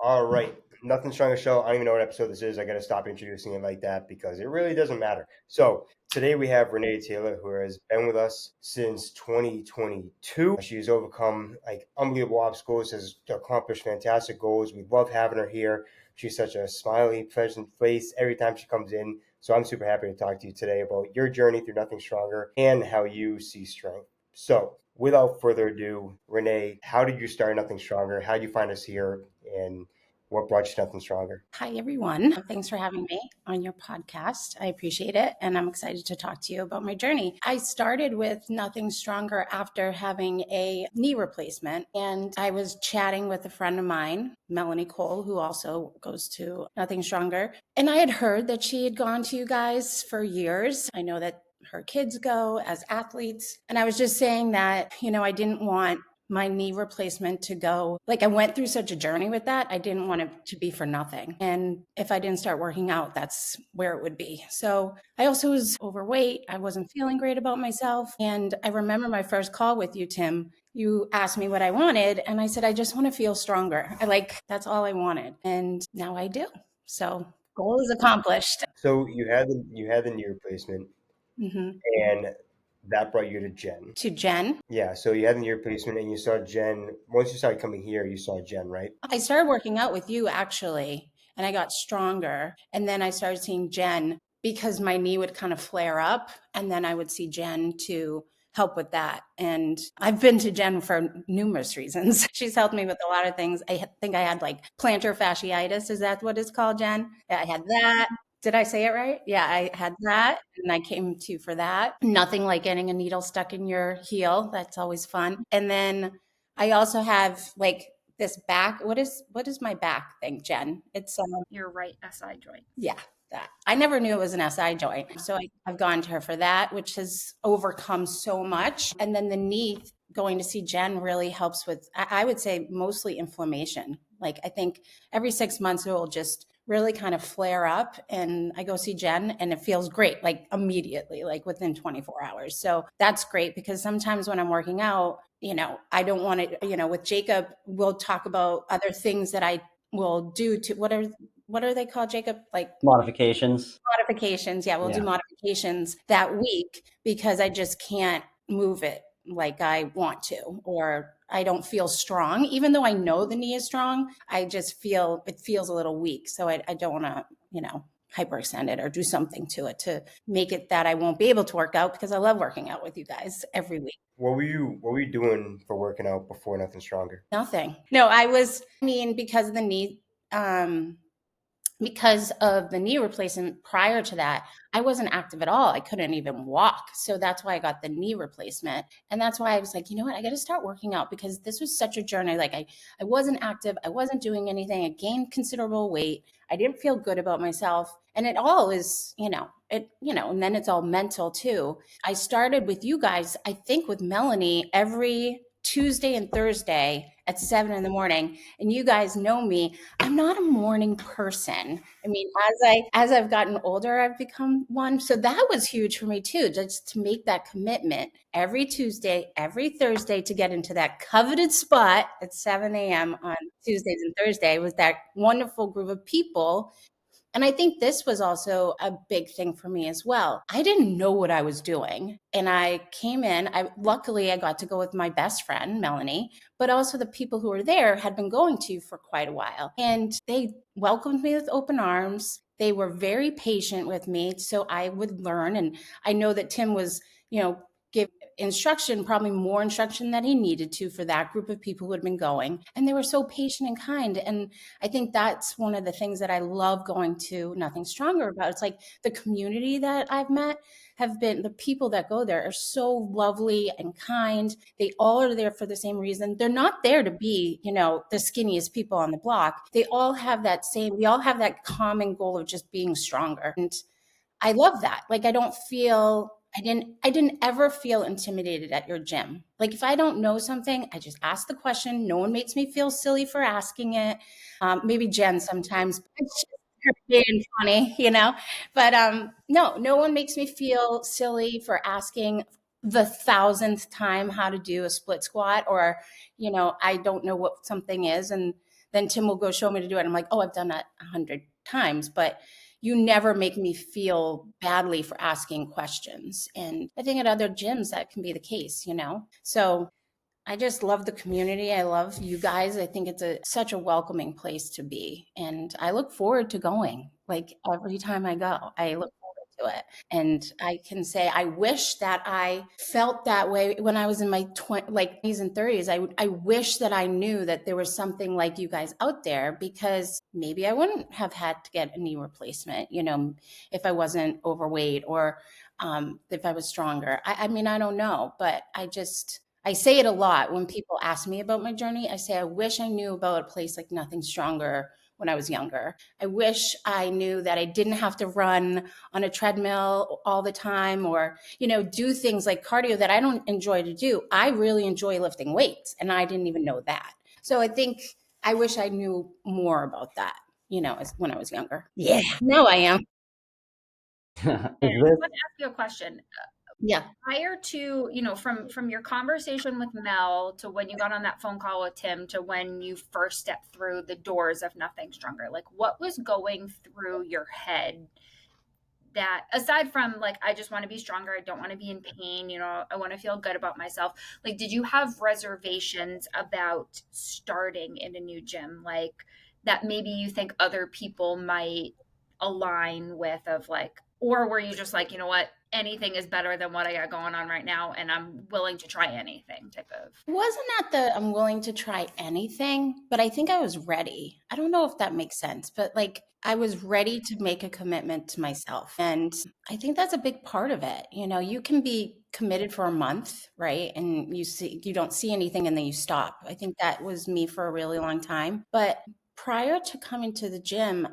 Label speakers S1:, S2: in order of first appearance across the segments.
S1: All right. Nothing Stronger Show. I don't even know what episode this is. I got to stop introducing it like that because it really doesn't matter. So today we have Renee Taylor, who has been with us since 2022. She has overcome like unbelievable obstacles, has accomplished fantastic goals. We love having her here. She's such a smiley, pleasant face every time she comes in. So I'm super happy to talk to you today about your journey through Nothing Stronger and how you see strength. So, without further ado, Renee, how did you start Nothing Stronger? How did you find us here? And what brought you to Nothing Stronger?
S2: Hi, everyone. Thanks for having me on your podcast. I appreciate it. And I'm excited to talk to you about my journey. I started with Nothing Stronger after having a knee replacement. And I was chatting with a friend of mine, Melanie Cole, who also goes to Nothing Stronger. And I had heard that she had gone to you guys for years. I know that her kids go as athletes. And I was just saying that, I didn't want my knee replacement to go. Like I went through such a journey with that. I didn't want it to be for nothing. And if I didn't start working out, that's where it would be. So I also was overweight. I wasn't feeling great about myself. And I remember my first call with you, Tim. You asked me what I wanted. And I said, I just want to feel stronger. That's all I wanted. And now I do. So goal is accomplished.
S1: So you had the knee replacement,
S2: Mm-hmm.
S1: and that brought you to Jen.
S2: To Jen.
S1: Yeah, so you had the knee replacement, and you saw Jen. Once you started coming here, you saw Jen, right?
S2: I started working out with you actually, and I got stronger. And then I started seeing Jen because my knee would kind of flare up. And then I would see Jen to help with that. And I've been to Jen for numerous reasons. She's helped me with a lot of things. Think I had like plantar fasciitis. Is that what it's called, Jen? Yeah, I had that. Did I say it right? Yeah, I had that and I came to you for that. Nothing like getting a needle stuck in your heel. That's always fun. And then I also have like this back. What is my back thing, Jen? It's
S3: Your right SI joint.
S2: yeah, that. I never knew it was an SI joint. So I've gone to her for that, which has overcome so much. And then the knee, going to see Jen really helps with, I would say, mostly inflammation. Like I think every 6 months it will just really kind of flare up. And I go see Jen and it feels great, like immediately, like within 24 hours. So that's great because sometimes when I'm working out, I don't want to, with Jacob, we'll talk about other things that I will do to what are they called, Jacob? Like
S4: Modifications.
S2: modifications. Yeah, we'll do modifications that week because I just can't move it like I want to, or I don't feel strong. Even though I know the knee is strong, I just feel it feels a little weak. So I don't want to, hyperextend it or do something to it to make it that I won't be able to work out because I love working out with you guys every week.
S1: What were you doing for working out before Nothing Stronger?
S2: Nothing. No, because of the knee, because of the knee replacement prior to that, I wasn't active at all. I couldn't even walk. So that's why I got the knee replacement. And that's why I was like, you know what? I got to start working out because this was such a journey. Like I wasn't active. I wasn't doing anything. I gained considerable weight. I didn't feel good about myself. And it all is, and then it's all mental too. I started with you guys, I think with Melanie every Tuesday and Thursday at 7 a.m. And you guys know me. I'm not a morning person. I mean, as I've gotten older, I've become one. So that was huge for me too, just to make that commitment every Tuesday, every Thursday to get into that coveted spot at 7 a.m. on Tuesdays and Thursday with that wonderful group of people. And I think this was also a big thing for me as well. I didn't know what I was doing. And I came in, luckily I got to go with my best friend, Melanie, but also the people who were there had been going to for quite a while. And they welcomed me with open arms. They were very patient with me so I would learn. And I know that Tim was, give instruction, probably more instruction than he needed to for that group of people who had been going. And they were so patient and kind. And I think that's one of the things that I love going to Nothing Stronger about. It's like the community that I've met have been, the people that go there are so lovely and kind. They all are there for the same reason. They're not there to be, the skinniest people on the block. We all have that common goal of just being stronger. And I love that. Like I didn't ever feel intimidated at your gym. Like if I don't know something, I just ask the question. No one makes me feel silly for asking it. Maybe Jen sometimes, but it's just her being funny, But no one makes me feel silly for asking the 1,000th time how to do a split squat or, I don't know what something is. And then Tim will go show me to do it. I'm like, oh, I've done that 100 times, but you never make me feel badly for asking questions. And I think at other gyms that can be the case, So I just love the community. I love you guys. I think it's such a welcoming place to be. And I look forward to going. Like every time I go, I look forward to it. And I can say I wish that I felt that way when I was in my 20s and 30s. I wish that I knew that there was something like you guys out there, because maybe I wouldn't have had to get a knee replacement, if I wasn't overweight, or if I was stronger. I mean, I don't know, but I say it a lot when people ask me about my journey. I say, I wish I knew about a place like Nothing Stronger when I was younger. I wish I knew that I didn't have to run on a treadmill all the time, or, do things like cardio that I don't enjoy to do. I really enjoy lifting weights, and I didn't even know that. So I think I wish I knew more about that, when I was younger. Yeah, now I am.
S3: I want to ask you a question.
S2: Yeah.
S3: Prior to, from your conversation with Mel to when you got on that phone call with Tim to when you first stepped through the doors of Nothing Stronger, like what was going through your head, that aside from like, I just want to be stronger, I don't want to be in pain, I want to feel good about myself, like did you have reservations about starting in a new gym, like that maybe you think other people might align with, of like, or were you just like, you know what, anything is better than what I got going on right now, and I'm willing to try anything type of?
S2: Wasn't that the I'm willing to try anything, but I think I was ready. I don't know if that makes sense, but like I was ready to make a commitment to myself. And I think that's a big part of it. You can be committed for a month, right? And you don't see anything and then you stop. I think that was me for a really long time. But prior to coming to the gym,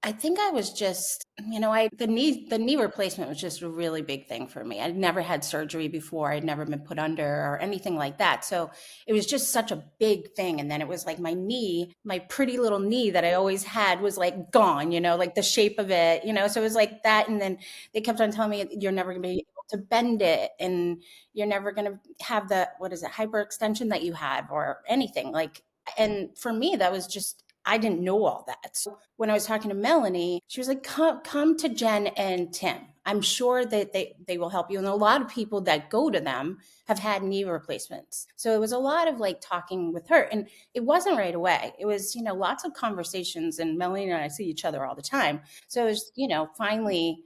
S2: I think I was just, the knee replacement was just a really big thing for me. I'd never had surgery before. I'd never been put under or anything like that. So it was just such a big thing. And then it was like my knee, my pretty little knee that I always had was like gone, like the shape of it, so it was like that. And then they kept on telling me, you're never going to be able to bend it, and you're never going to have the, what is it, hyperextension that you had, or anything like. And for me, that was just, I didn't know all that. So when I was talking to Melanie, she was like, come to Jen and Tim. I'm sure that they will help you. And a lot of people that go to them have had knee replacements. So it was a lot of like talking with her. And it wasn't right away. It was, lots of conversations, and Melanie and I see each other all the time. So it was, finally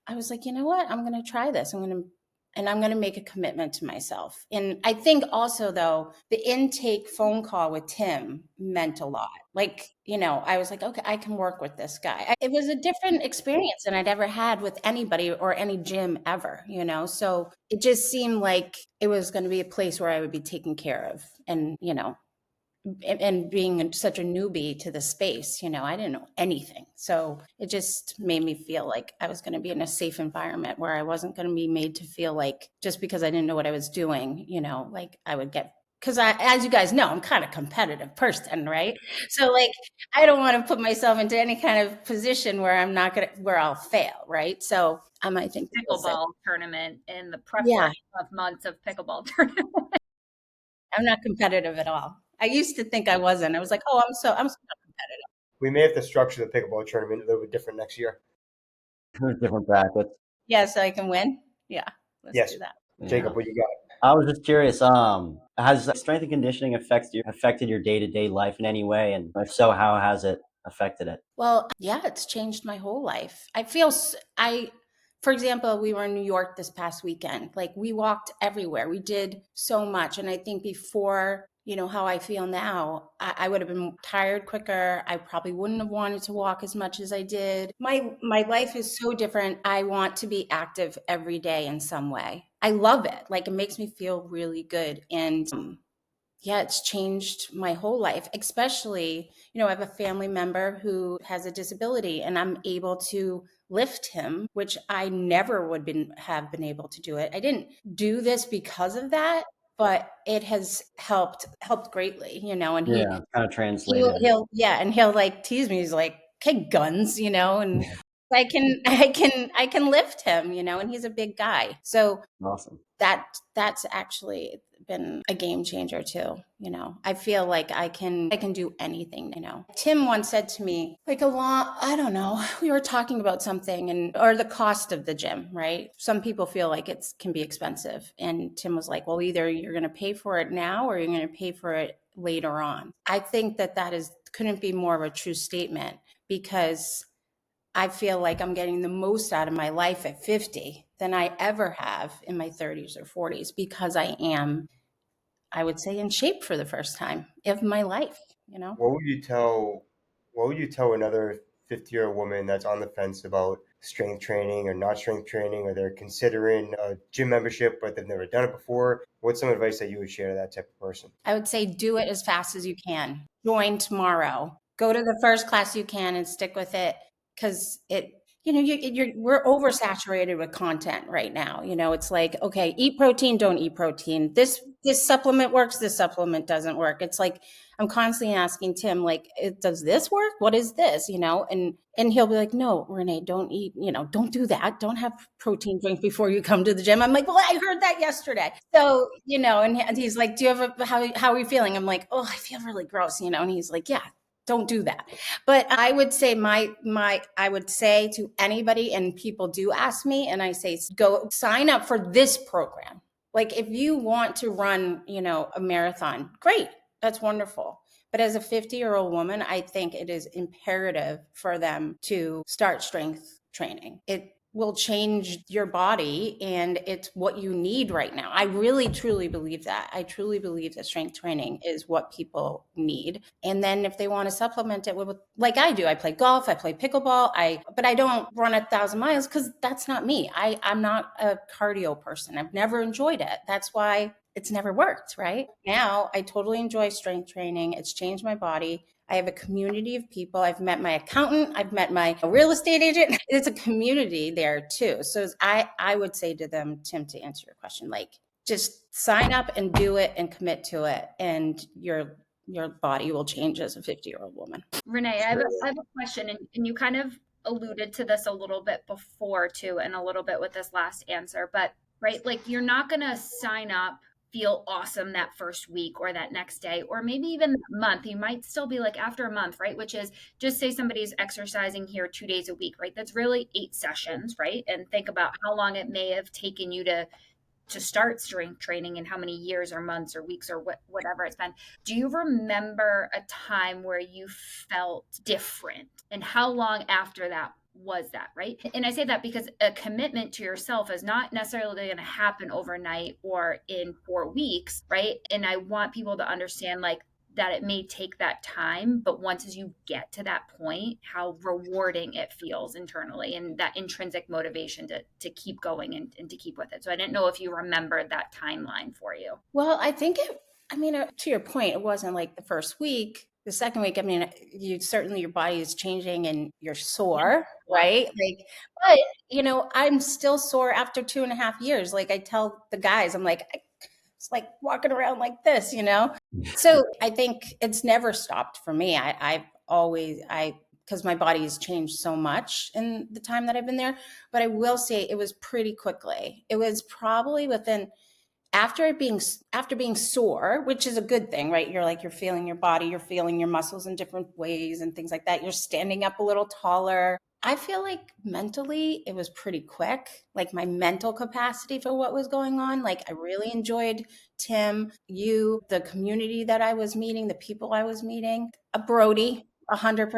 S2: I was like, you know what? I'm going to try this. I'm going to make a commitment to myself. And I think also, though, the intake phone call with Tim meant a lot. Like, I was like, okay, I can work with this guy. It was a different experience than I'd ever had with anybody or any gym ever, So it just seemed like it was going to be a place where I would be taken care of. And being such a newbie to the space, I didn't know anything. So it just made me feel like I was going to be in a safe environment where I wasn't going to be made to feel like just because I didn't know what I was doing, like I would get, because as you guys know, I'm kind of competitive person, right? So like, I don't want to put myself into any kind of position where where I'll fail, right? So I think
S3: Pickleball tournament in the prep
S2: yeah,
S3: of months of pickleball tournament.
S2: I'm not competitive at all. I used to think I wasn't. I was like, oh, I'm so not competitive.
S1: We may have to structure the pickleball tournament a little bit different next year.
S4: Different brackets.
S2: Yeah, so I can win. Yeah, let's
S1: Yes.
S2: do that.
S1: Jacob,
S4: Yeah.
S1: what you got?
S4: I was just curious, has strength and conditioning affected your day-to-day life in any way? And if so, how has it affected it?
S2: Well, yeah, it's changed my whole life. For example, we were in New York this past weekend. Like we walked everywhere. We did so much. And I think before, how I feel now, I would have been tired quicker. I probably wouldn't have wanted to walk as much as I did. My life is so different. I want to be active every day in some way. I love it. Like it makes me feel really good. And yeah, it's changed my whole life, especially, I have a family member who has a disability, and I'm able to lift him, which I never have been able to do it. I didn't do this because of that, but it has helped greatly, and
S4: Yeah, it's kind of translated.
S2: he'll like tease me. He's like, okay, guns, and I can lift him, and he's a big guy. So
S4: Awesome.
S2: that's actually been a game changer too. I feel like I can do anything. Tim once said to me, like I don't know, we were talking about something or the cost of the gym, right? Some people feel like it can be expensive. And Tim was like, well, either you're going to pay for it now or you're going to pay for it later on. I think that couldn't be more of a true statement, because I feel like I'm getting the most out of my life at 50 than I ever have in my 30s or 40s, because I am, I would say, in shape for the first time of my life.
S1: What would you tell another 50-year-old woman that's on the fence about strength training or not strength training, or they're considering a gym membership but they've never done it before? What's some advice that you would share to that type of person?
S2: I would say do it as fast as you can. Join tomorrow. Go to the first class you can and stick with it, because we're oversaturated with content right now. It's like, okay, eat protein, don't eat protein. This supplement works, this supplement doesn't work. It's like I'm constantly asking Tim, like, does this work? What is this? And he'll be like, no, Renee, don't eat, don't do that. Don't have protein drink before you come to the gym. I'm like, well, I heard that yesterday. So, and he's like, do you have how are you feeling? I'm like, oh, I feel really gross, and he's like, yeah, don't do that. But I would say I would say to anybody, and people do ask me, and I say, go sign up for this program. Like, if you want to run, a marathon, great. That's wonderful. But as a 50-year-old woman, I think it is imperative for them to start strength training. It will change your body, and it's what you need right now. I really, truly believe that. I truly believe that strength training is what people need. And then if they want to supplement it with, like I do, I play golf, I play pickleball, but I don't run 1,000 miles, because that's not me. I'm not a cardio person. I've never enjoyed it. That's why it's never worked, right? Now I totally enjoy strength training. It's changed my body. I have a community of people. I've met my accountant. I've met my real estate agent. It's a community there too. So I would say to them, Tim, to answer your question, like, just sign up and do it and commit to it, and your body will change as a 50-year-old woman.
S3: Renee, I have a question, and you kind of alluded to this a little bit before too, and a little bit with this last answer, but right, like, you're not going to sign up, feel awesome that first week or that next day, or maybe even that month. You might still be like, after a month, right? Which is, just say somebody's exercising here 2 days a week, right? That's really 8 sessions, right? And think about how long it may have taken you to start strength training, and how many years or months or weeks or whatever it's been. Do you remember a time where you felt different, and how long after that was that, right? And I say that because a commitment to yourself is not necessarily going to happen overnight or in 4 weeks, right? And I want people to understand, like, that it may take that time, but once you get to that point, how rewarding it feels internally, and that intrinsic motivation to keep going and to keep with it. So I didn't know if you remembered that timeline for you.
S2: Well, I think to your point, it wasn't like the first week. The second week, certainly your body is changing and you're sore, right? Like, but I'm still sore after 2.5 years. Like, I tell the guys, I'm like, it's like walking around like this, So I think it's never stopped for me. I've always, because my body has changed so much in the time that I've been there. But I will say it was pretty quickly. It was probably after being sore, which is a good thing, right? You're feeling your body, you're feeling your muscles in different ways and things like that. You're standing up a little taller. I feel like mentally it was pretty quick, like my mental capacity for what was going on. Like, I really enjoyed Tim, the community that I was meeting, the people I was meeting, Brody. 100%,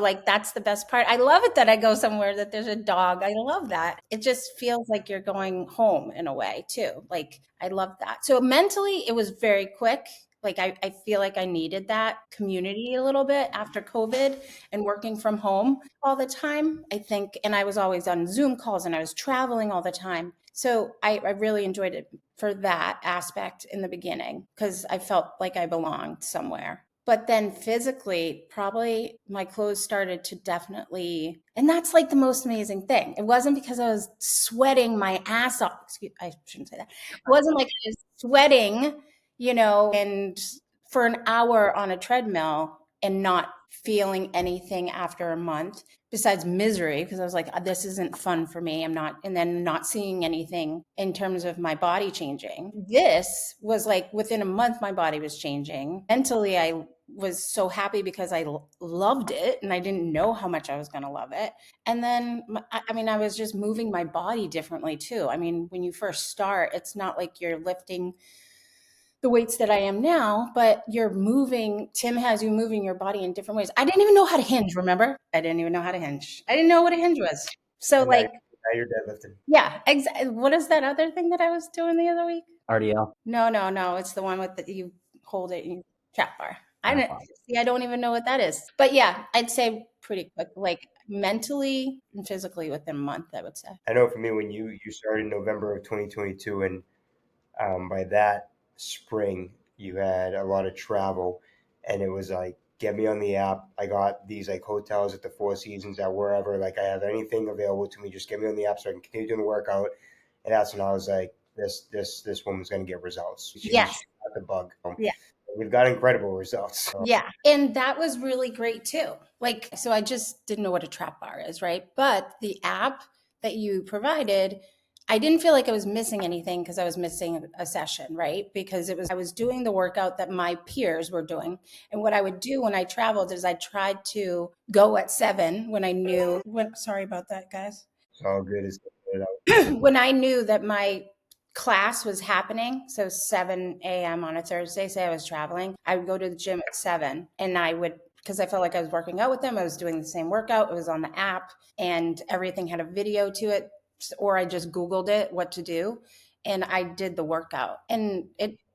S2: like, that's the best part. I love it that I go somewhere that there's a dog. I love that. It just feels like you're going home in a way too. Like, I love that. So mentally it was very quick. Like, I feel like I needed that community a little bit after COVID and working from home all the time, I think. And I was always on Zoom calls and I was traveling all the time. So I really enjoyed it for that aspect in the beginning, because I felt like I belonged somewhere. But then physically, probably my clothes started to definitely, and that's like the most amazing thing. It wasn't because I was sweating my ass off. I shouldn't say that. It wasn't like I was sweating, and for an hour on a treadmill, and not feeling anything after a month besides misery, because I was like, this isn't fun for me. I'm not, and then not seeing anything in terms of my body changing. This was like within a month, my body was changing. Mentally, I was so happy because I loved it and I didn't know how much I was going to love it. And then, I mean, I was just moving my body differently too. I mean, when you first start, it's not like you're lifting the weights that I am now, but you're moving, Tim has you moving your body in different ways. I didn't even know how to hinge, remember? I didn't even know how to hinge. I didn't know what a hinge was. So
S1: And
S2: like,
S1: now you're deadlifting.
S2: yeah, exactly. What is that other thing that I was doing the other week?
S4: RDL.
S2: No. It's the one with the, you hold it, you trap bar. I
S4: Trap
S2: don't
S4: bar.
S2: see. I don't even know what that is. But yeah, I'd say pretty quick, like mentally and physically within a month, I would say.
S1: I know for me, when you started in November of 2022, and by that spring, you had a lot of travel, and it was like, get me on the app. I got these like hotels at the Four Seasons, at wherever. Like, I have anything available to me, just get me on the app so I can continue doing the workout. And that's when I was like, this woman's gonna get results.
S2: Yes.
S1: She got the bug.
S2: Yeah.
S1: We've got incredible results.
S2: Yeah. And that was really great too. Like, so I just didn't know what a trap bar is, right? But the app that you provided, I didn't feel like I was missing anything because I was missing a session, right? Because I was doing the workout that my peers were doing. And what I would do when I traveled is I tried to go at 7 when I knew, sorry about that, guys.
S1: It's all good.
S2: When I knew that my class was happening, so 7 a.m. on a Thursday, say I was traveling, I would go to the gym at 7 and I would, because I felt like I was working out with them, I was doing the same workout, it was on the app and everything had a video to it, or I just Googled it, what to do, and I did the workout. And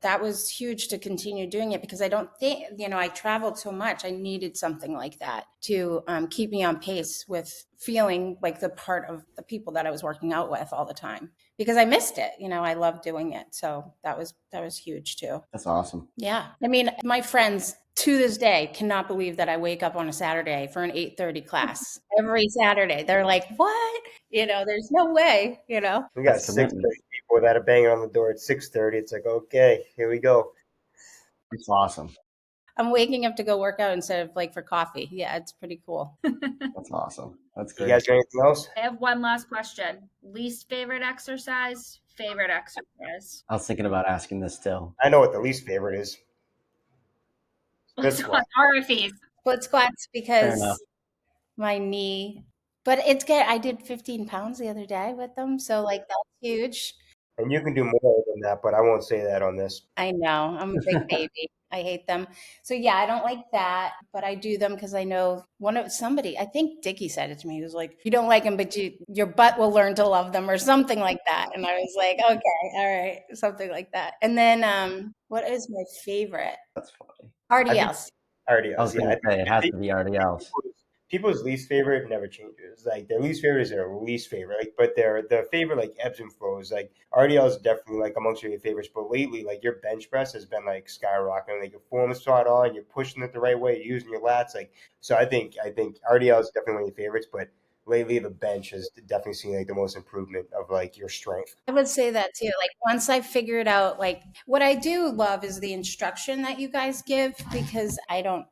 S2: that was huge to continue doing it because I don't think, I traveled so much. I needed something like that to keep me on pace with feeling like the part of the people that I was working out with all the time because I missed it. I loved doing it. So that was huge too.
S4: That's awesome.
S2: Yeah. I mean, my friends to this day cannot believe that I wake up on a Saturday for an 8:30 class every Saturday. They're like, what? There's no way,
S1: We got
S4: That's
S1: 6:30
S4: commitment.
S1: people that are banging on the door at 6:30. It's like, okay, here we go.
S4: It's awesome.
S2: I'm waking up to go work out instead of like for coffee. Yeah, it's pretty cool.
S4: That's awesome. That's
S1: You
S4: great.
S1: guys got anything else?
S3: I have one last question. Least favorite exercise, favorite exercise.
S4: I was thinking about asking this still.
S1: I know what the least favorite is.
S3: Let's go on RFEs.
S2: Split squats
S4: Fair
S2: because
S4: enough.
S2: my knee, but it's good. I did 15 pounds the other day with them. So like that's huge.
S1: And you can do more than that, but I won't say that on this.
S2: I know. I'm a big baby. I hate them. So yeah, I don't like that, but I do them because I know I think Dickie said it to me. He was like, you don't like them, but your butt will learn to love them or something like that. And I was like, okay, all right, something like that. And then what is my favorite?
S4: That's funny.
S2: RDLs.
S1: RDLs,
S4: I was going to say it has to be RDLs.
S1: People's least favorite never changes. Like, their least favorite is their least favorite. Like, but their favorite like ebbs and flows. Like, RDL is definitely like amongst your favorites. But lately, like, your bench press has been like skyrocketing. Like, your form is spot on. You're pushing it the right way. You're using your lats. Like, so I think RDL is definitely one of your favorites. But lately, the bench has definitely seen like the most improvement of like your strength.
S2: I would say that too. Like once I figured out, like what I do love is the instruction that you guys give because I don't,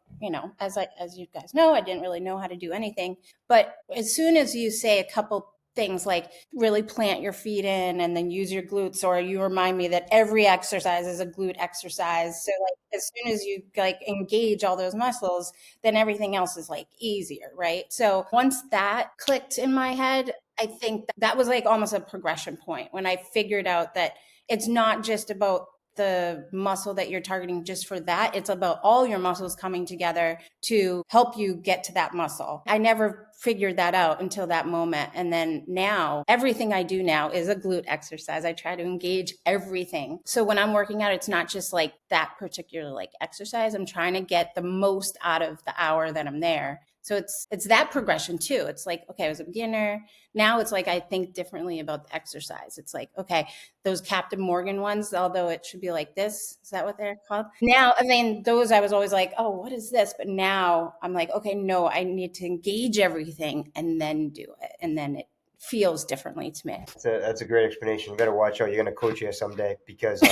S2: as you guys know, I didn't really know how to do anything. But as soon as you say a couple things like really plant your feet in and then use your glutes, or you remind me that every exercise is a glute exercise. So like as soon as you like engage all those muscles, then everything else is like easier, right? So once that clicked in my head, I think that was like almost a progression point when I figured out that it's not just about the muscle that you're targeting just for that. It's about all your muscles coming together to help you get to that muscle. I never figured that out until that moment. And then now everything I do now is a glute exercise. I try to engage everything. So when I'm working out, it's not just like that particular like exercise. I'm trying to get the most out of the hour that I'm there. So it's that progression too. It's like, okay, I was a beginner. Now it's like I think differently about the exercise. It's like, okay, those Captain Morgan ones, although it should be like this. Is that what they're called? Now, I mean, those I was always like, oh, what is this? But now I'm like, okay, no, I need to engage everything and then do it. And then it feels differently to me.
S1: That's a great explanation. You better watch out. You're going to coach here someday because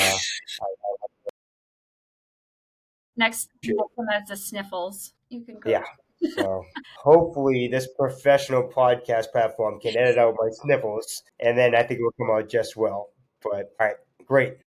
S3: Next one is the sniffles. You can coach.
S1: Yeah. So hopefully this professional podcast platform can edit out my sniffles, and then I think it will come out just well. But all right, great.